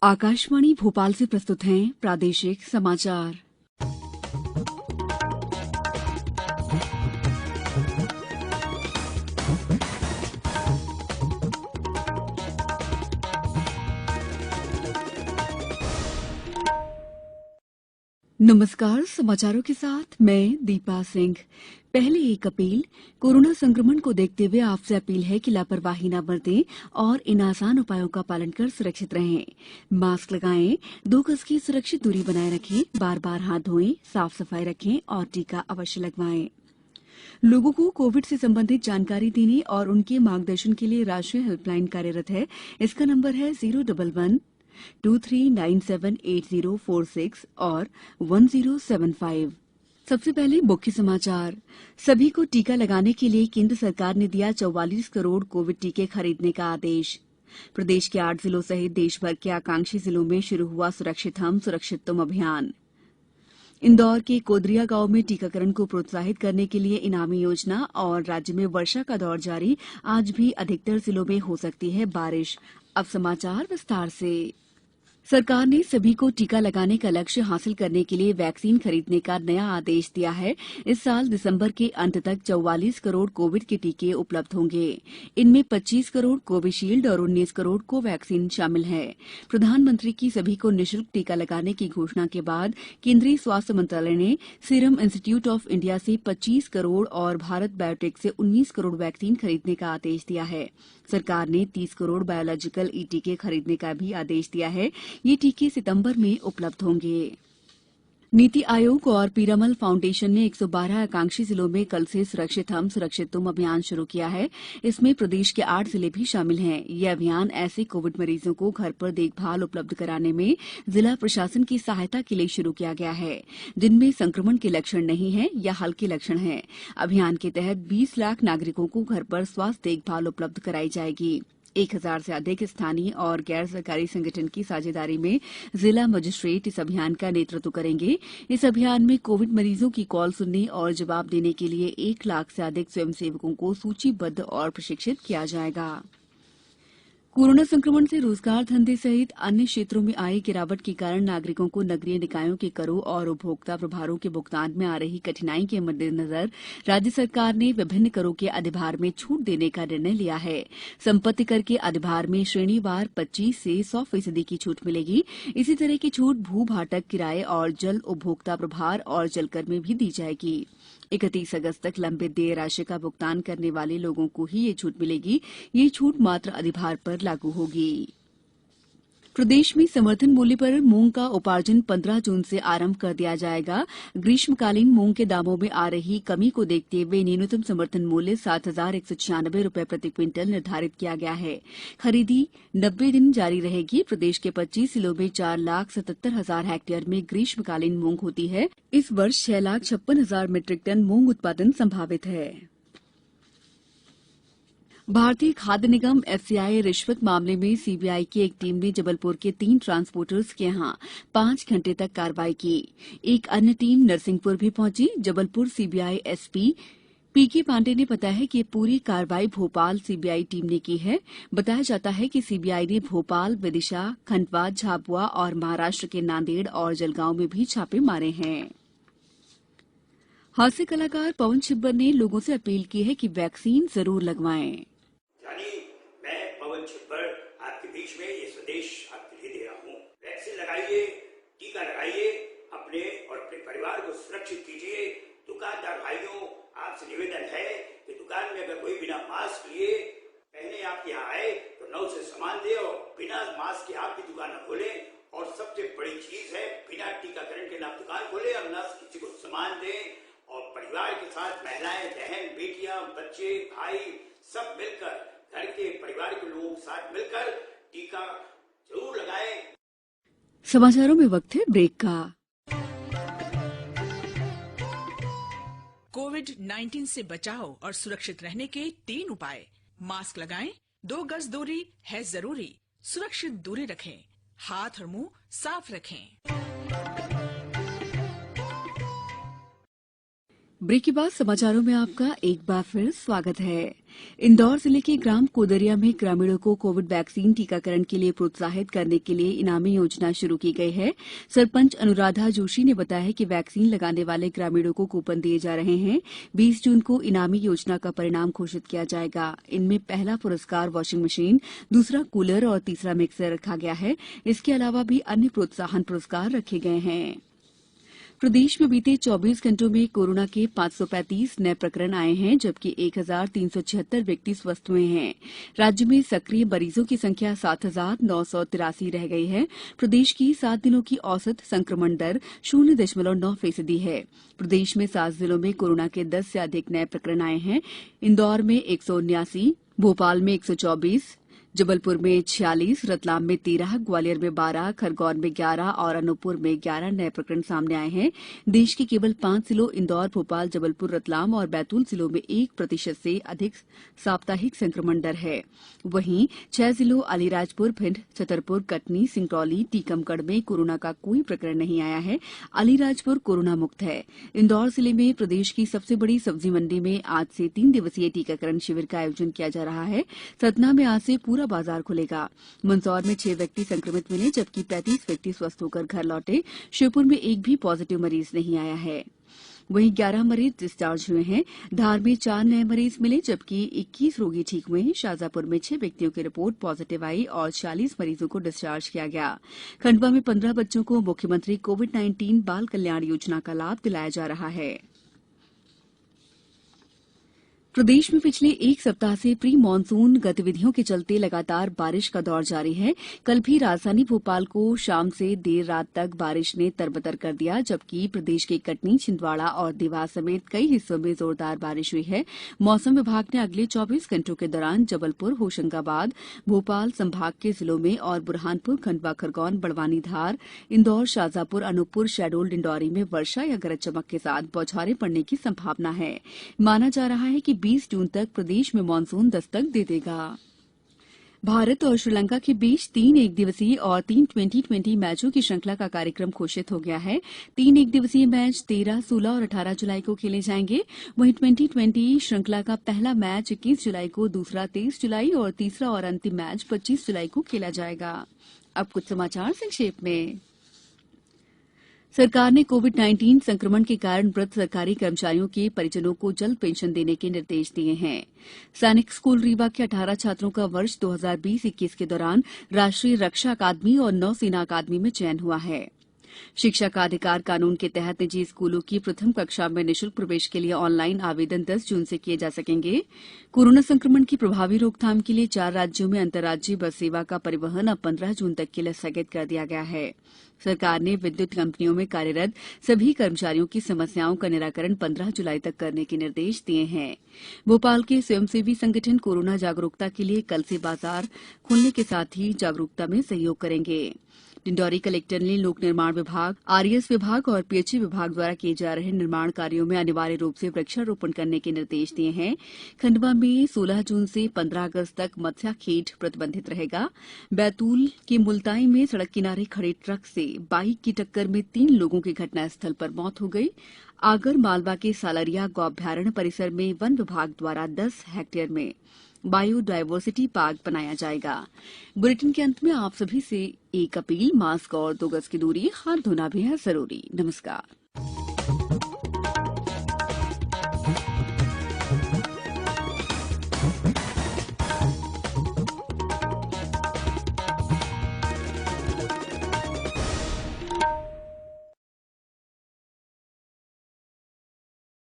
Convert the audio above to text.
आकाशवाणी भोपाल से प्रस्तुत हैं प्रादेशिक समाचार। नमस्कार, समाचारों के साथ मैं दीपा सिंह। पहले एक अपील। कोरोना संक्रमण को देखते हुए आपसे अपील है कि लापरवाही न बरतें और इन आसान उपायों का पालन कर सुरक्षित रहें। मास्क लगाएं, 2 गज की सुरक्षित दूरी बनाए रखें, बार-बार हाथ धोएं, साफ सफाई रखें और टीका अवश्य लगवाएं। लोगों को कोविड से संबंधित जानकारी देने और उनके मार्गदर्शन के लिए राष्ट्रीय हेल्पलाइन कार्यरत है। इसका नंबर है 011-2397-8046 और 1075। सबसे पहले मुख्य समाचार। सभी को टीका लगाने के लिए केंद्र सरकार ने दिया 44 करोड़ कोविड टीके खरीदने का आदेश। प्रदेश के 8 जिलों सहित देश भर के आकांक्षी जिलों में शुरू हुआ सुरक्षित हम सुरक्षित तुम अभियान। इंदौर के कोदरिया गांव में टीकाकरण को प्रोत्साहित करने के लिए इनामी योजना और राज्य में वर्षा का दौर जारी। आज भी अधिकतर जिलों में हो सकती है बारिश। अब समाचार विस्तार से। सरकार ने सभी को टीका लगाने का लक्ष्य हासिल करने के लिए वैक्सीन खरीदने का नया आदेश दिया है। इस साल दिसंबर के अंत तक 44 करोड़ कोविड के टीके उपलब्ध होंगे। इनमें 25 करोड़ कोविशील्ड और 19 करोड़ कोवैक्सीन शामिल है। प्रधानमंत्री की सभी को निःशुल्क टीका लगाने की घोषणा के बाद केंद्रीय स्वास्थ्य मंत्रालय ने सीरम इंस्टीट्यूट ऑफ इंडिया से 25 करोड़ और भारत बायोटेक से 19 करोड़ वैक्सीन खरीदने का आदेश दिया है। सरकार ने 30 करोड़ बायोलॉजिकल ई टीके खरीदने का भी आदेश दिया है। ये टीके सितंबर में उपलब्ध होंगे। नीति आयोग और पीरामल फाउंडेशन ने 112 आकांक्षी जिलों में कल से सुरक्षित हम सुरक्षित तुम अभियान शुरू किया है। इसमें प्रदेश के 8 जिले भी शामिल हैं। यह अभियान ऐसे कोविड मरीजों को घर पर देखभाल उपलब्ध कराने में जिला प्रशासन की सहायता के लिए शुरू किया गया है, जिनमें संक्रमण के लक्षण नहीं है या हल्के लक्षण हैं। अभियान के तहत 20 लाख नागरिकों को घर पर स्वास्थ्य देखभाल उपलब्ध कराई जाएगी। 1000 से अधिक स्थानीय और गैर सरकारी संगठन की साझेदारी में जिला मजिस्ट्रेट इस अभियान का नेतृत्व करेंगे। इस अभियान में कोविड मरीजों की कॉल सुनने और जवाब देने के लिए 1 लाख से अधिक स्वयंसेवकों को सूचीबद्ध और प्रशिक्षित किया जाएगा। कोरोना संक्रमण से रोजगार धंधे सहित अन्य क्षेत्रों में आई गिरावट के कारण नागरिकों को नगरीय निकायों के करों और उपभोक्ता प्रभारों के भुगतान में आ रही कठिनाई के मद्देनजर राज्य सरकार ने विभिन्न करों के अधिभार में छूट देने का निर्णय लिया है। संपत्ति कर के अधिभार में श्रेणीवार 25 से 100% की छूट मिलेगी। इसी तरह की छूट भू भाटक किराए और जल उपभोक्ता प्रभार और जलकर में भी दी जाएगी। 31 अगस्त तक लंबित देय राशि का भुगतान करने वाले लोगों को ही ये छूट मिलेगी। ये छूट मात्र अधिभार पर लागू होगी। प्रदेश में समर्थन मूल्य पर मूंग का उपार्जन 15 जून से आरंभ कर दिया जाएगा। ग्रीष्मकालीन मूंग के दामों में आ रही कमी को देखते हुए न्यूनतम समर्थन मूल्य 7,196 रुपए प्रति क्विंटल निर्धारित किया गया है। खरीदी 90 दिन जारी रहेगी। प्रदेश के 25 जिलों में 4,77,000 हेक्टेयर में ग्रीष्मकालीन मूंग होती है। इस वर्ष 6,56,000 मीट्रिक टन मूंग उत्पादन संभावित है। भारतीय खाद्य निगम एफसीआई रिश्वत मामले में सीबीआई की एक टीम ने जबलपुर के 3 ट्रांसपोर्टर्स के यहां 5 घंटे तक कार्रवाई की। एक अन्य टीम नरसिंहपुर भी पहुंची। जबलपुर सीबीआई एसपी पीके पांडे ने बताया कि पूरी कार्रवाई भोपाल सीबीआई टीम ने की है। बताया जाता है कि सीबीआई ने भोपाल, विदिशा, खंडवा, झाबुआ और महाराष्ट्र के नांदेड़ और जलगांव में भी छापे मारे हैं। हास्य कलाकार पवन छिब्बर ने लोगों से अपील की है कि वैक्सीन जरूर लगवाएं। मैं पवन छिब्बर आपके बीच में ये संदेश आपके लिए दे रहा हूँ। वैक्सीन लगाइए, टीका लगाइए, अपने और अपने परिवार को सुरक्षित कीजिए। दुकानदार भाइयों, आपसे निवेदन है कि दुकान में अगर कोई बिना मास्क लिए पहने आप यहाँ आए तो न उसे सामान दे और बिना मास्क के आप की दुकान न खोलें। और सबसे बड़ी चीज है, बिना टीकाकरण के ना दुकान खोले और न किसी को सामान दें। और परिवार के साथ महिलाएं, बहन, बेटियां, बच्चे, भाई सब मिलकर घर के परिवार के लोग साथ मिलकर टीका जरूर लगाएं। समाचारों में वक्त है ब्रेक का। कोविड-19 से बचाव और सुरक्षित रहने के 3 उपाय। मास्क लगाएं, 2 गज दूरी है जरूरी, सुरक्षित दूरी रखें, हाथ और मुंह साफ रखें। ब्रेक के बाद समाचारों में आपका एक बार फिर स्वागत है। इंदौर जिले के ग्राम कोदरिया में ग्रामीणों को कोविड वैक्सीन टीकाकरण के लिए प्रोत्साहित करने के लिए इनामी योजना शुरू की गई है। सरपंच अनुराधा जोशी ने बताया है कि वैक्सीन लगाने वाले ग्रामीणों को कूपन दिए जा रहे हैं। 20 जून को इनामी योजना का परिणाम घोषित किया जाएगा। इनमें पहला पुरस्कार वॉशिंग मशीन, दूसरा कूलर और तीसरा मिक्सर रखा गया है। इसके अलावा भी अन्य प्रोत्साहन पुरस्कार रखे गए हैं। प्रदेश में बीते 24 घंटों में कोरोना के 535 नए प्रकरण आए हैं, जबकि 1376 व्यक्ति स्वस्थ हुए हैं। राज्य में सक्रिय मरीजों की संख्या 7983 रह गई है। प्रदेश की 7 दिनों की औसत संक्रमण दर 0.9% है। प्रदेश में 7 जिलों में कोरोना के 10 से अधिक नए प्रकरण आए हैं। इंदौर में 179, भोपाल में 124, जबलपुर में 46, रतलाम में 13, ग्वालियर में 12, खरगोन में 11 और अनूपपुर में 11 नए प्रकरण सामने आए हैं। देश के केवल 5 जिलों इंदौर, भोपाल, जबलपुर, रतलाम और बैतूल जिलों में 1% से अधिक साप्ताहिक संक्रमण दर है। वहीं 6 जिलों अलीराजपुर, भिंड, छतरपुर, कटनी, सिंगरौली, टीकमगढ़ में कोरोना का कोई प्रकरण नहीं आया है। अलीराजपुर कोरोना मुक्त है। इंदौर जिले में प्रदेश की सबसे बड़ी सब्जी मंडी में आज से 3 दिवसीय टीकाकरण शिविर का आयोजन किया जा रहा है। सतना में आज से पूरा बाजार खुलेगा। मंदसौर में 6 व्यक्ति संक्रमित मिले, जबकि 35 व्यक्ति स्वस्थ होकर घर लौटे। श्योपुर में एक भी पॉजिटिव मरीज नहीं आया है। वहीं 11 मरीज डिस्चार्ज हुए हैं। धार में 4 नए मरीज मिले, जबकि 21 रोगी ठीक हुए हैं। शाजापुर में 6 व्यक्तियों की रिपोर्ट पॉजिटिव आई और 40 मरीजों को डिस्चार्ज किया गया। खंडवा में 15 बच्चों को मुख्यमंत्री कोविड-19 बाल कल्याण योजना का लाभ दिलाया जा रहा है। प्रदेश में पिछले एक सप्ताह से प्री मानसून गतिविधियों के चलते लगातार बारिश का दौर जारी है। कल भी राजधानी भोपाल को शाम से देर रात तक बारिश ने तरबतर कर दिया, जबकि प्रदेश के कटनी, छिंदवाड़ा और देवास समेत कई हिस्सों में जोरदार बारिश हुई है। मौसम विभाग ने अगले 24 घंटों के दौरान जबलपुर, होशंगाबाद, भोपाल संभाग के जिलों में और बुरहानपुर, खंडवा, खरगोन, बड़वानी, धार, इंदौर, शाजापुर, अनूपपुर, शहडोल, डिंडौरी में वर्षा या गरज चमक के साथ बौछारें पड़ने की संभावना है। माना जा रहा है कि 20 जून तक प्रदेश में मानसून दस्तक दे देगा। भारत और श्रीलंका के बीच 3 एकदिवसीय और 3 2020 मैचों की श्रृंखला का कार्यक्रम घोषित हो गया है। 3 एकदिवसीय मैच 13, 16 और 18 जुलाई को खेले जाएंगे। वहीं 2020 श्रृंखला का पहला मैच 21 जुलाई को, दूसरा 23 जुलाई और तीसरा और अंतिम मैच 25 जुलाई को खेला जाएगा। अब कुछ समाचार संक्षेप में। सरकार ने कोविड-19 संक्रमण के कारण मृत सरकारी कर्मचारियों के परिजनों को जल्द पेंशन देने के निर्देश दिए हैं। सैनिक स्कूल रीवा के 18 छात्रों का वर्ष 2020-21 के दौरान राष्ट्रीय रक्षा अकादमी और नौसेना अकादमी में चयन हुआ है। शिक्षा का अधिकार कानून के तहत निजी स्कूलों की प्रथम कक्षा में निःशुल्क प्रवेश के लिए ऑनलाइन आवेदन 10 जून से किए जा सकेंगे। कोरोना संक्रमण की प्रभावी रोकथाम के लिए 4 राज्यों में अंतर्राज्यीय बस सेवा का परिवहन अब 15 जून तक के लिए स्थगित कर दिया गया है। सरकार ने विद्युत कंपनियों में कार्यरत सभी कर्मचारियों की समस्याओं का निराकरण 15 जुलाई तक करने के निर्देश दिए हैं। भोपाल के स्वयंसेवी संगठन कोरोना जागरूकता के लिए कल से बाजार खुलने के साथ ही जागरूकता में सहयोग करेंगे। डिंडौरी कलेक्टर ने लोक निर्माण विभाग, आरएएस विभाग और पीएचई विभाग द्वारा किए जा रहे निर्माण कार्यों में अनिवार्य रूप से वृक्षारोपण करने के निर्देश दिए हैं। खंडवा में 16 जून से 15 अगस्त तक मत्स्याखेट प्रतिबंधित रहेगा। बैतूल के मुल्ताई में सड़क किनारे खड़े ट्रक से बाइक की टक्कर में 3 लोगों की घटनास्थल पर मौत हो गई। आगर मालवा के सालरिया गौअभ्यारण्य परिसर में वन विभाग द्वारा 10 हेक्टेयर में बायोडायवर्सिटी पार्क बनाया जाएगा। बुलेटिन के अंत में आप सभी से एक अपील, मास्क और 2 गज की दूरी, हाथ धोना भी है जरूरी। नमस्कार।